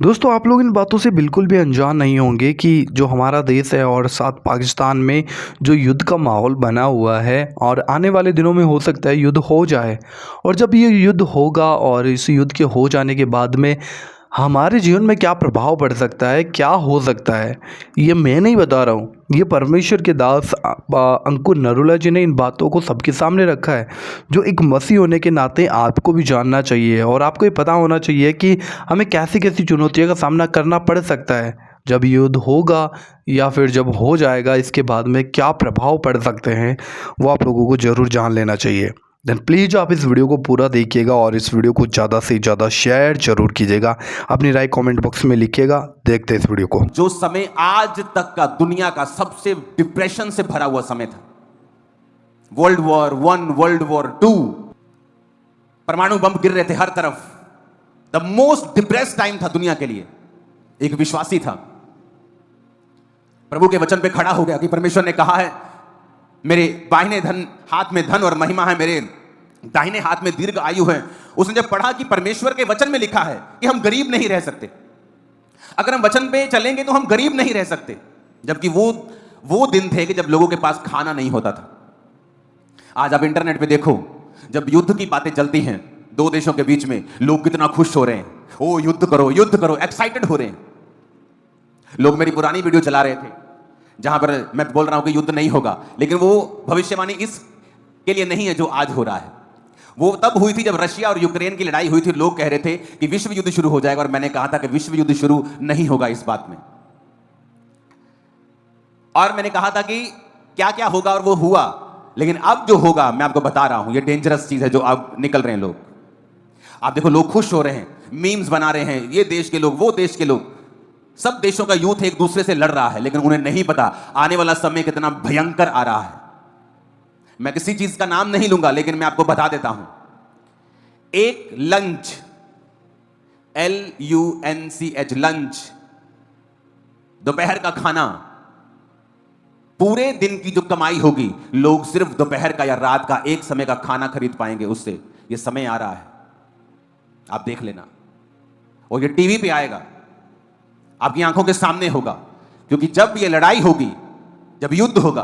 दोस्तों आप लोग इन बातों से बिल्कुल भी अनजान नहीं होंगे कि जो हमारा देश है और साथ पाकिस्तान में जो युद्ध का माहौल बना हुआ है और आने वाले दिनों में हो सकता है युद्ध हो जाए। और जब ये युद्ध होगा और इस युद्ध के हो जाने के बाद में हमारे जीवन में क्या प्रभाव पड़ सकता है, क्या हो सकता है, ये मैं नहीं बता रहा हूँ। ये परमेश्वर के दास अंकुर नरूला जी ने इन बातों को सबके सामने रखा है, जो एक मसीह होने के नाते आपको भी जानना चाहिए और आपको ये पता होना चाहिए कि हमें कैसी कैसी चुनौतियों का सामना करना पड़ सकता है जब युद्ध होगा या फिर जब हो जाएगा। इसके बाद में क्या प्रभाव पड़ सकते हैं वो आप लोगों को ज़रूर जान लेना चाहिए। देन प्लीज़ आप इस वीडियो को पूरा देखिएगा और इस वीडियो को ज़्यादा से ज़्यादा शेयर जरूर कीजिएगा। अपनी राय कमेंट बॉक्स में लिखिएगा। देखते हैं इस वीडियो को। जो समय आज तक का दुनिया का सबसे डिप्रेशन से भरा हुआ समय था, वर्ल्ड वॉर 1, वर्ल्ड वॉर 2, परमाणु बम गिर रहे थे हर तरफ। द मोस्ट डिप्रेस्ड टाइम था दुनिया के लिए। एक विश्वासी था, प्रभु के वचन पे खड़ा हो गया कि परमेश्वर ने कहा है मेरे बाहिने हाथ में धन और महिमा है, मेरे दाहिने हाथ में दीर्घ आयु है। उसने जब पढ़ा कि परमेश्वर के वचन में लिखा है कि हम गरीब नहीं रह सकते, अगर हम वचन पे चलेंगे तो हम गरीब नहीं रह सकते, जबकि वो दिन थे कि जब लोगों के पास खाना नहीं होता था। आज आप इंटरनेट पे देखो, जब युद्ध की बातें चलती हैं दो देशों के बीच में, लोग कितना खुश हो रहे हैं, ओ युद्ध करो, एक्साइटेड हो रहे हैं। लोग मेरी पुरानी वीडियो चला रहे थे जहां पर मैं बोल रहा हूं कि युद्ध नहीं होगा, लेकिन वो भविष्यवाणी इस के लिए नहीं है जो आज हो रहा है। वो तब हुई थी जब रशिया और यूक्रेन की लड़ाई हुई थी। लोग कह रहे थे कि विश्व युद्ध शुरू हो जाएगा, और मैंने कहा था कि विश्व युद्ध शुरू नहीं होगा इस बात में। और मैंने कहा था कि क्या क्या होगा, और वो हुआ। लेकिन अब जो होगा मैं आपको बता रहा हूं, ये डेंजरस चीज है जो अब निकल रहे हैं लोग। आप देखो, लोग खुश हो रहे हैं, मीम्स बना रहे हैं, ये देश के लोग, वो देश के लोग, सब देशों का यूथ एक दूसरे से लड़ रहा है, लेकिन उन्हें नहीं पता आने वाला समय कितना भयंकर आ रहा है। मैं किसी चीज का नाम नहीं लूंगा, लेकिन मैं आपको बता देता हूं, एक लंच, LUNCH, लंच, दोपहर का खाना, पूरे दिन की जो कमाई होगी, लोग सिर्फ दोपहर का या रात का एक समय का खाना खरीद पाएंगे उससे। ये समय आ रहा है, आप देख लेना। और ये टीवी पे आएगा, आपकी आंखों के सामने होगा, क्योंकि जब ये लड़ाई होगी, जब युद्ध होगा,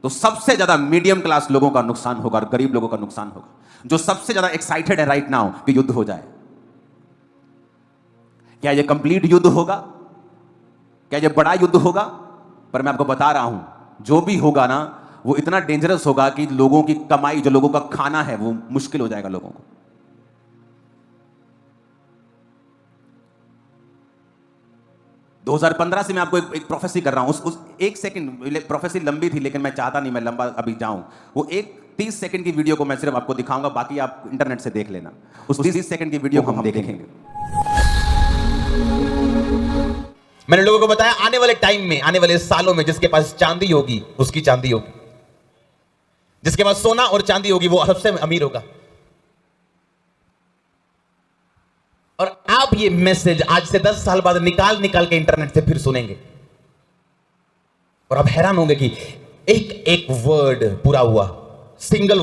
तो सबसे ज्यादा मीडियम क्लास लोगों का नुकसान होगा और गरीब लोगों का नुकसान होगा, जो सबसे ज्यादा एक्साइटेड है राइट नाउ कि युद्ध हो जाए। क्या ये कंप्लीट युद्ध होगा? क्या ये बड़ा युद्ध होगा? पर मैं आपको बता रहा हूं, जो भी होगा ना, वो इतना डेंजरस होगा कि लोगों की कमाई, जो लोगों का खाना है, वो मुश्किल हो जाएगा लोगों को। 2015 से मैं आपको एक प्रोफेसी कर रहा हूं। उस एक सेकंड प्रोफेसी लंबी थी, लेकिन मैं चाहता नहीं मैं लंबा अभी जाऊं। वो एक 30 सेकंड की वीडियो को मैं सिर्फ आपको दिखाऊंगा, बाकी आप इंटरनेट से देख लेना। उस 30 सेकंड की वीडियो को हम देखेंगे। मैंने लोगों को बताया आने वाले टाइम में, आने वाले सालों में, जिसके पास चांदी होगी उसकी चांदी होगी, जिसके पास सोना और चांदी होगी वो सबसे अमीर होगा। और आप ये मैसेज आज से 10 साल बाद निकाल निकाल के इंटरनेट से फिर सुनेंगे, और आप हैरान होंगे कि एक एक वर्ड पूरा हुआ, सिंगल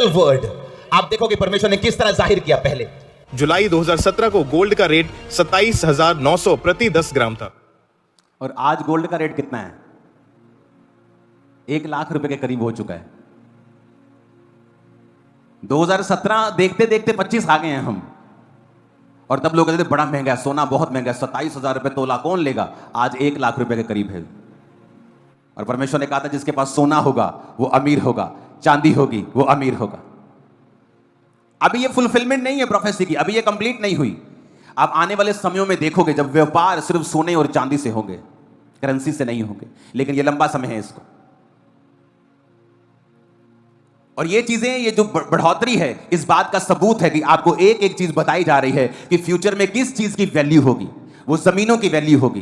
वर्ड। आप देखोगे परमेश्वर ने किस तरह जाहिर किया। पहले जुलाई 2017 को गोल्ड का रेट 27,900 प्रति 10 ग्राम था, और आज गोल्ड का रेट कितना है? 1 लाख रुपए के करीब हो चुका है। 2017 देखते देखते 25 आ गए हैं हम, और तब लोग कहते थे बड़ा महंगा है, सोना बहुत महंगा है, 27,000 रुपए तोला कौन लेगा। आज 1 लाख रुपए के करीब है। और परमेश्वर ने कहा था जिसके पास सोना होगा वो अमीर होगा, चांदी होगी वो अमीर होगा। अभी ये फुलफिलमेंट नहीं है प्रोफेसी की, अभी ये कंप्लीट नहीं हुई। आप आने वाले समयों में देखोगे जब व्यापार सिर्फ सोने और चांदी से होंगे, करेंसी से नहीं होंगे, लेकिन ये लंबा समय है इसको। और ये चीजें, ये जो बढ़ोतरी है, इस बात का सबूत है कि आपको एक एक चीज बताई जा रही है कि फ्यूचर में किस चीज की वैल्यू होगी। वो जमीनों की वैल्यू होगी,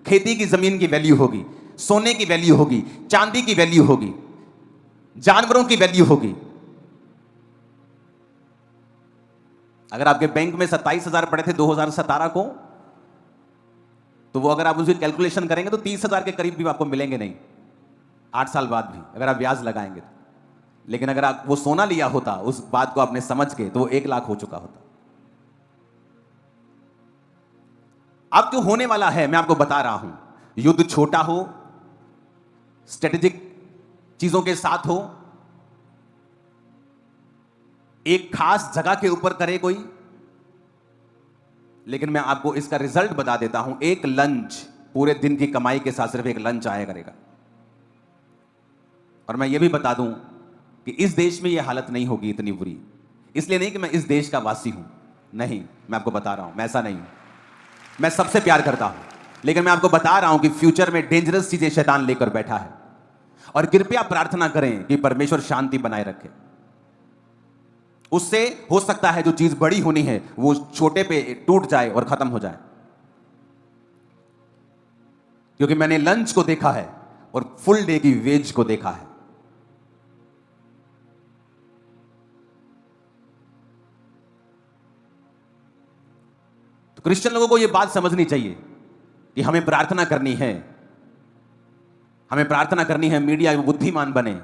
खेती की जमीन की वैल्यू होगी, सोने की वैल्यू होगी, चांदी की वैल्यू होगी, जानवरों की वैल्यू होगी। अगर आपके बैंक में 27,000 पड़े थे 2017 को, तो वो अगर आप उसकी कैलकुलेशन करेंगे तो 30,000 के करीब भी आपको मिलेंगे नहीं 8 साल बाद भी, अगर आप ब्याज लगाएंगे तो। लेकिन अगर आप वो सोना लिया होता, उस बात को आपने समझ के, तो वो 1 लाख हो चुका होता। अब जो होने वाला है मैं आपको बता रहा हूं, युद्ध छोटा हो, स्ट्रेटेजिक चीजों के साथ हो, एक खास जगह के ऊपर करे कोई, लेकिन मैं आपको इसका रिजल्ट बता देता हूं। एक लंच पूरे दिन की कमाई के साथ सिर्फ एक लंच आया करेगा। और मैं ये भी बता दूं कि इस देश में यह हालत नहीं होगी इतनी बुरी। इसलिए नहीं कि मैं इस देश का वासी हूं, नहीं, मैं आपको बता रहा हूं, मैं ऐसा नहीं हूं। मैं सबसे प्यार करता हूं, लेकिन मैं आपको बता रहा हूं कि फ्यूचर में डेंजरस चीजें शैतान लेकर बैठा है। और कृपया प्रार्थना करें कि परमेश्वर शांति बनाए रखे। उससे हो सकता है जो चीज बड़ी होनी है वो छोटे पे टूट जाए और खत्म हो जाए। क्योंकि मैंने लंच को देखा है और फुल डे की वेज को देखा है। तो क्रिश्चियन लोगों को यह बात समझनी चाहिए कि हमें प्रार्थना करनी है, हमें प्रार्थना करनी है मीडिया बुद्धिमान बने,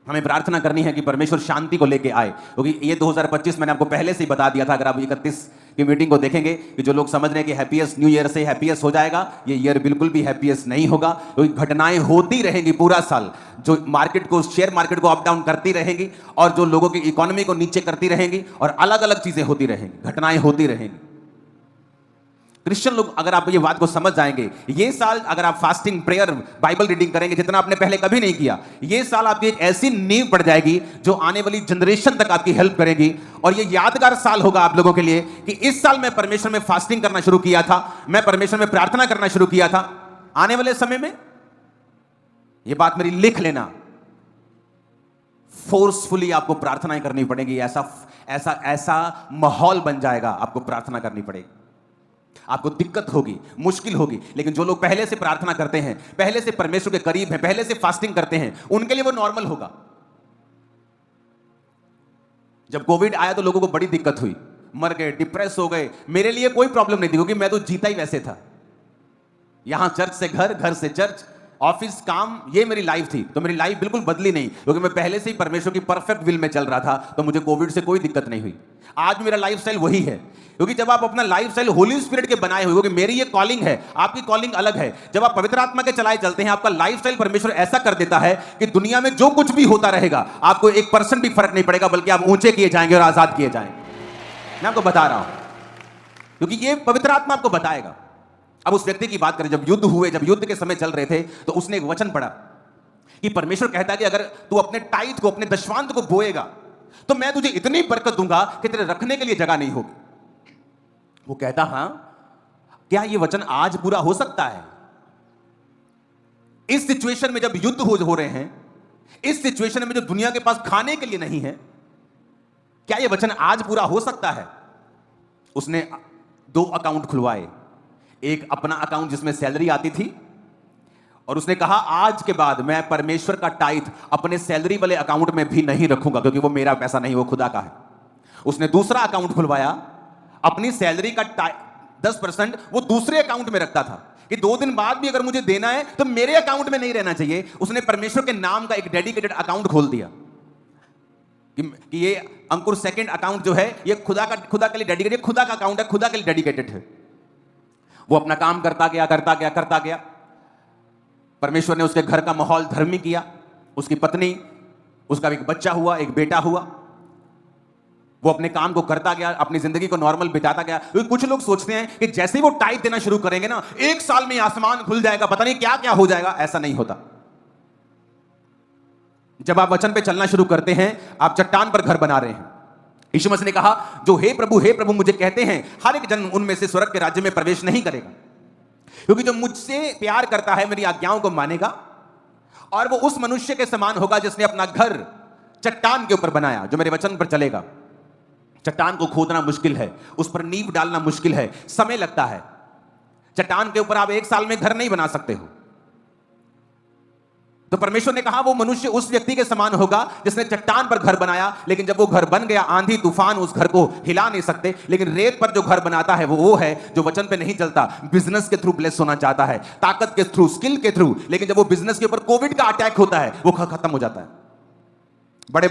हमें प्रार्थना करनी है कि परमेश्वर शांति को लेके आए। क्योंकि ये 2025 मैंने आपको पहले से ही बता दिया था। अगर आप 31 की मीटिंग को देखेंगे कि जो लोग समझ रहे हैं कि हैप्पीएस्ट न्यू ईयर से हैप्पीएस्ट हो जाएगा, ये ईयर बिल्कुल भी हैप्पीएस्ट नहीं होगा। क्योंकि घटनाएं होती रहेंगी पूरा साल, जो मार्केट को, शेयर मार्केट को अप डाउन करती रहेंगी और जो लोगों की इकोनॉमी को नीचे करती रहेंगी और अलग अलग चीजें होती रहेंगी, घटनाएं होती रहेंगी। क्रिश्चियन लोग अगर आप ये बात को समझ जाएंगे, ये साल अगर आप फास्टिंग, प्रेयर, बाइबल रीडिंग करेंगे जितना आपने पहले कभी नहीं किया, ये साल आपकी एक ऐसी नींव पड़ जाएगी जो आने वाली जनरेशन तक आपकी हेल्प करेगी। और ये यादगार साल होगा आप लोगों के लिए कि इस साल मैं परमेश्वर में फास्टिंग करना शुरू किया था, मैं परमेश्वर में प्रार्थना करना शुरू किया था। आने वाले समय में ये बात मेरी लिख लेना, फोर्सफुली आपको प्रार्थनाएं करनी पड़ेगी। ऐसा ऐसा ऐसा माहौल बन जाएगा, आपको प्रार्थना करनी पड़ेगी। आपको दिक्कत होगी, मुश्किल होगी, लेकिन जो लोग पहले से प्रार्थना करते हैं, पहले से परमेश्वर के करीब हैं, पहले से फास्टिंग करते हैं, उनके लिए वो नॉर्मल होगा। जब कोविड आया तो लोगों को बड़ी दिक्कत हुई, मर गए, डिप्रेस हो गए। मेरे लिए कोई प्रॉब्लम नहीं थी क्योंकि मैं तो जीता ही वैसे था। यहां चर्च से घर, घर से चर्च, ऑफिस, काम, ये मेरी लाइफ थी। तो मेरी लाइफ बिल्कुल बदली नहीं क्योंकि मैं पहले से ही परमेश्वर की परफेक्ट विल में चल रहा था। तो मुझे कोविड से कोई दिक्कत नहीं हुई। आज मेरा लाइफस्टाइल वही है, क्योंकि जब आप अपना लाइफस्टाइल होली स्पिरिट के बनाए हुए, क्योंकि मेरी ये कॉलिंग है, आपकी कॉलिंग अलग है। जब आप पवित्र आत्मा के चलाए चलते हैं, आपका लाइफस्टाइल परमेश्वर ऐसा कर देता है कि दुनिया में जो कुछ भी होता रहेगा आपको 1% भी फर्क नहीं पड़ेगा, बल्कि आप ऊंचे किए जाएंगे और आजाद किए जाएंगे। मैं आपको बता रहा हूं क्योंकि ये पवित्र आत्मा आपको बताएगा। अब उस व्यक्ति की बात करें, जब युद्ध हुए, जब युद्ध के समय चल रहे थे, तो उसने एक वचन पढ़ा कि परमेश्वर कहता है कि अगर तू अपने टाइट को, अपने दशवांत को बोएगा तो मैं तुझे इतनी बरकत दूंगा कि तेरे रखने के लिए जगह नहीं होगी। वो कहता, हां, क्या ये वचन आज पूरा हो सकता है? इस सिचुएशन में जब युद्ध हो रहे हैं, इस सिचुएशन में जो दुनिया के पास खाने के लिए नहीं है, क्या ये वचन आज पूरा हो सकता है? उसने 2 अकाउंट खुलवाए, एक अपना अकाउंट जिसमें सैलरी आती थी, और उसने कहा आज के बाद मैं परमेश्वर का टाइथ अपने सैलरी वाले अकाउंट में भी नहीं रखूंगा क्योंकि वो मेरा पैसा नहीं, वो खुदा का है। उसने दूसरा अकाउंट खुलवाया, अपनी सैलरी का 10% वो दूसरे अकाउंट में रखता था कि 2 दिन बाद भी अगर मुझे देना है तो मेरे अकाउंट में नहीं रहना चाहिए। उसने परमेश्वर के नाम का एक डेडिकेटेड अकाउंट खोल दिया कि ये अंकुर सेकंड अकाउंट जो है ये खुदा के लिए डेडिकेटेड, खुदा का अकाउंट है, खुदा के लिए डेडिकेटेड है। वो अपना काम करता गया। परमेश्वर ने उसके घर का माहौल धर्मी किया, उसकी पत्नी, उसका एक बच्चा हुआ, एक बेटा हुआ। वो अपने काम को करता गया, अपनी जिंदगी को नॉर्मल बिताता गया। क्योंकि कुछ लोग सोचते हैं कि जैसे ही वो टाइट देना शुरू करेंगे ना, 1 साल में आसमान खुल जाएगा, पता नहीं क्या क्या हो जाएगा। ऐसा नहीं होता। जब आप वचन पे चलना शुरू करते हैं, आप चट्टान पर घर बना रहे हैं। यीशु मसीह ने कहा, जो हे प्रभु मुझे कहते हैं, हर एक जन उनमें से स्वर्ग के राज्य में प्रवेश नहीं करेगा। क्योंकि जो मुझसे प्यार करता है, मेरी आज्ञाओं को मानेगा, और वो उस मनुष्य के समान होगा जिसने अपना घर चट्टान के ऊपर बनाया, जो मेरे वचन पर चलेगा। चट्टान को खोदना मुश्किल है, उस पर नींव डालना मुश्किल है, समय लगता है। चट्टान के ऊपर आप 1 साल में घर नहीं बना सकते हो। तो परमेश्वर ने कहा वो मनुष्य उस व्यक्ति के समान होगा जिसने चट्टान पर घर बनाया, लेकिन जब वो घर बन गया, आंधी तूफान उस घर को हिला नहीं सकते। लेकिन रेत पर जो घर बनाता है वो है जो वचन पे नहीं चलता, बिजनेस के थ्रू ब्लेस होना चाहता है, ताकत के थ्रू, स्किल के थ्रू। लेकिन जब वो बिजनेस के ऊपर कोविड का अटैक होता है, वो खत्म हो जाता है। बड़े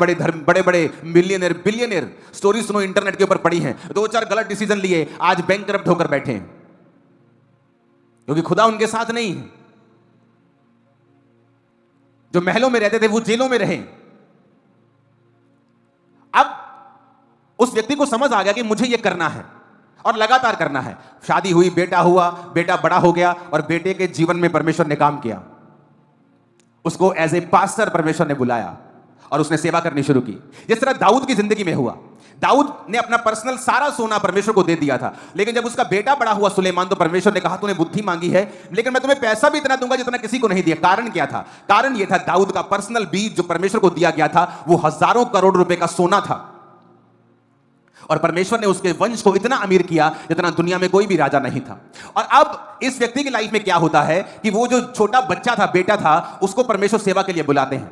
बड़े मिलियनर, बिलियनर स्टोरी सुनो, इंटरनेट के ऊपर पड़ी हैं, 2-4 गलत डिसीजन लिए, आज बैंकरप्ट होकर बैठे हैं। क्योंकि खुदा उनके साथ नहीं है। जो महलों में रहते थे वो जेलों में रहे। अब उस व्यक्ति को समझ आ गया कि मुझे ये करना है और लगातार करना है। शादी हुई, बेटा हुआ, बेटा बड़ा हो गया और बेटे के जीवन में परमेश्वर ने काम किया। उसको एज ए पास्टर परमेश्वर ने बुलाया और उसने सेवा करनी शुरू की। जिस तरह दाऊद की जिंदगी में हुआ। दाऊद ने अपना पर्सनल सारा सोना परमेश्वर को दे दिया था, लेकिन जब उसका बेटा बड़ा हुआ सुलेमान, तो परमेश्वर ने कहा तूने बुद्धि मांगी है, लेकिन मैं तुम्हें पैसा भी इतना दूंगा जितना किसी को नहीं दिया। कारण क्या था? कारण यह था दाऊद का पर्सनल बीज जो परमेश्वर को दिया गया था वो हजारों करोड़ रुपए का सोना था। और परमेश्वर ने उसके वंश को इतना अमीर किया जितना दुनिया में कोई भी राजा नहीं था। और अब इस व्यक्ति की लाइफ में क्या होता है कि वो जो छोटा बच्चा था, बेटा था, उसको परमेश्वर सेवा के लिए बुलाते हैं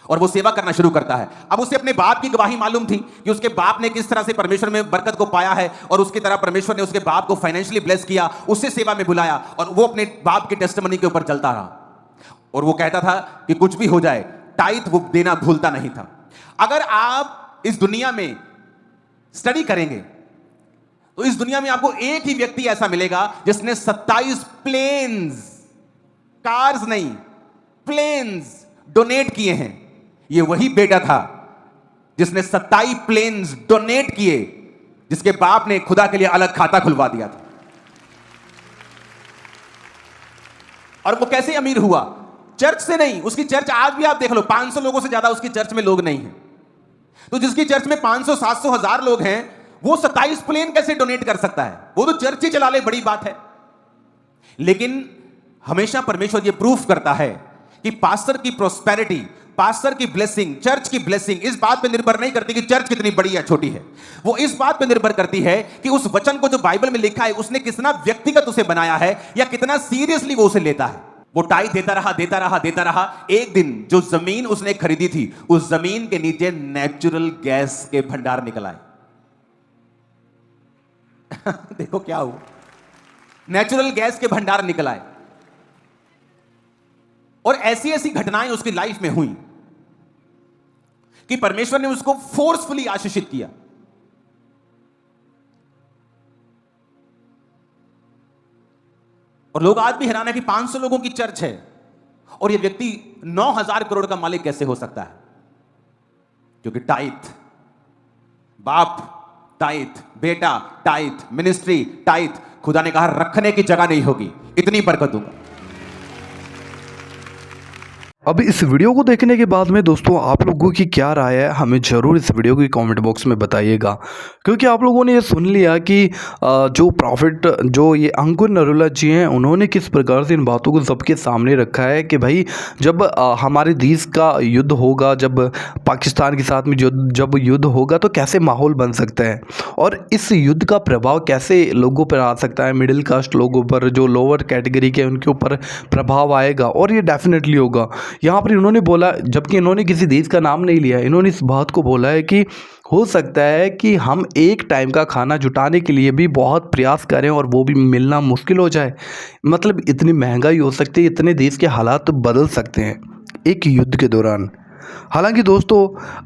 और वो सेवा करना शुरू करता है। अब उसे अपने बाप की गवाही मालूम थी कि उसके बाप ने किस तरह से परमेश्वर में बरकत को पाया है और उसकी तरह परमेश्वर ने उसके बाप को फाइनेंशियली ब्लेस किया, उससे सेवा में बुलाया और वो अपने बाप के टेस्टिमनी के ऊपर चलता रहा। और वो कहता था कि कुछ भी हो जाए टाइथ वो देना भूलता नहीं था। अगर आप इस दुनिया में स्टडी करेंगे तो इस दुनिया में आपको एक ही व्यक्ति ऐसा मिलेगा जिसने 27 प्लेन्स, कार्स नहीं, प्लेन्स डोनेट किए हैं। ये वही बेटा था जिसने 27 प्लेन्स डोनेट किए, जिसके बाप ने खुदा के लिए अलग खाता खुलवा दिया था। और वो कैसे अमीर हुआ? चर्च से नहीं। उसकी चर्च आज भी आप देख लो, 500 लोगों से ज्यादा उसकी चर्च में लोग नहीं हैं। तो जिसकी चर्च में 500, 700, 1000 लोग हैं, वो 27 प्लेन कैसे डोनेट कर सकता है? वो तो चर्च ही चला ले, बड़ी बात है। लेकिन हमेशा परमेश्वर ये प्रूफ करता है कि पास्टर की प्रोस्पेरिटी, पास्टर की ब्लेसिंग, चर्च की ब्लेसिंग इस बात पे निर्भर नहीं करती कि चर्च कितनी बड़ी या छोटी है। वो इस बात पे निर्भर करती है कि उस वचन को जो बाइबल में लिखा है उसने कितना व्यक्तिगत उसे बनाया है या कितना सीरियसली वो उसे लेता है। वो टाई देता रहा, देता रहा, देता रहा। एक दिन जो जमीन उसने खरीदी थी, उस जमीन के नीचे नेचुरल गैस के भंडार निकल आए। देखो क्या हुआ, नेचुरल गैस के भंडार निकल आए। और ऐसी ऐसी घटनाएं उसकी लाइफ में हुई कि परमेश्वर ने उसको फोर्सफुली आशीषित किया। और लोग आज भी हैरान है कि 500 लोगों की चर्च है और यह व्यक्ति 9000 करोड़ का मालिक कैसे हो सकता है? क्योंकि टाइथ, बाप टाइथ, बेटा टाइथ, मिनिस्ट्री टाइथ। खुदा ने कहा रखने की जगह नहीं होगी, इतनी बरकत दूंगा। अब इस वीडियो को देखने के बाद में दोस्तों आप लोगों की क्या राय है, हमें ज़रूर इस वीडियो की कमेंट बॉक्स में बताइएगा। क्योंकि आप लोगों ने ये सुन लिया कि जो प्रॉफिट, जो ये अंकुर नरूला जी हैं, उन्होंने किस प्रकार से इन बातों को सबके सामने रखा है कि भाई जब हमारे देश का युद्ध होगा, जब पाकिस्तान के साथ में जब युद्ध होगा तो कैसे माहौल बन सकता है और इस युद्ध का प्रभाव कैसे लोगों पर आ सकता है, मिडिल कास्ट लोगों पर, जो लोअर कैटेगरी के उनके ऊपर प्रभाव आएगा। और ये डेफिनेटली होगा। यहाँ पर इन्होंने बोला, जबकि इन्होंने किसी देश का नाम नहीं लिया, इन्होंने इस बात को बोला है कि हो सकता है कि हम एक टाइम का खाना जुटाने के लिए भी बहुत प्रयास करें और वो भी मिलना मुश्किल हो जाए। मतलब इतनी महंगाई हो सकती है, इतने देश के हालात तो बदल सकते हैं एक युद्ध के दौरान। हालांकि दोस्तों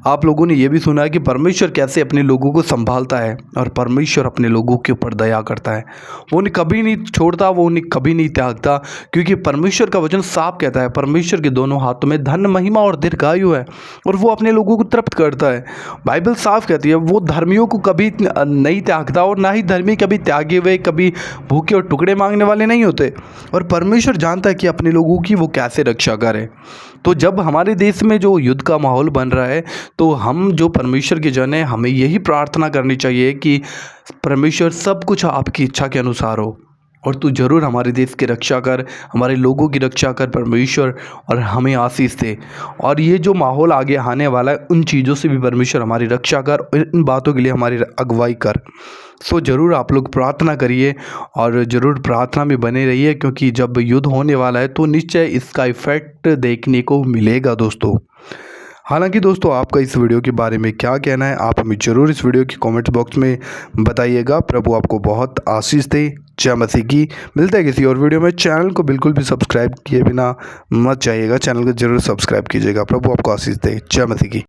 आप लोगों ने ये भी सुना है कि परमेश्वर कैसे अपने लोगों को संभालता है और परमेश्वर अपने लोगों के ऊपर दया करता है। वो उन्हें कभी नहीं छोड़ता, वो उन्हें कभी नहीं त्यागता, क्योंकि परमेश्वर का वचन साफ कहता है परमेश्वर के दोनों हाथों में धन, महिमा और दीर्घायु है और वो अपने लोगों को तृप्त करता है। बाइबल साफ कहती है वो धर्मियों को कभी नहीं त्यागता और ना ही धर्मी कभी त्यागे हुए, कभी भूखे और टुकड़े मांगने वाले नहीं होते। और परमेश्वर जानता है कि अपने लोगों की वो कैसे रक्षा करे। तो जब हमारे देश में जो युद्ध का माहौल बन रहा है तो हम जो परमेश्वर के जन हैं, हमें यही प्रार्थना करनी चाहिए कि परमेश्वर सब कुछ आपकी इच्छा के अनुसार हो और तू ज़रूर हमारे देश की रक्षा कर, हमारे लोगों की रक्षा कर परमेश्वर, और हमें आशीष दे। और ये जो माहौल आगे आने वाला है उन चीज़ों से भी परमेश्वर हमारी रक्षा कर, इन बातों के लिए हमारी अगुवाई कर। सो ज़रूर आप लोग प्रार्थना करिए और ज़रूर प्रार्थना में बने रहिए, क्योंकि जब युद्ध होने वाला है तो निश्चय इसका इफ़ेक्ट देखने को मिलेगा दोस्तों। हालांकि दोस्तों आपका इस वीडियो के बारे में क्या कहना है, आप हमें ज़रूर इस वीडियो की कमेंट बॉक्स में बताइएगा। प्रभु आपको बहुत आशीष दे। जय मसीह की। मिलता है किसी और वीडियो में। चैनल को बिल्कुल भी सब्सक्राइब किए बिना मत जाइएगा, चैनल को ज़रूर सब्सक्राइब कीजिएगा। प्रभु आपको आशीष दे। जय मसीह की।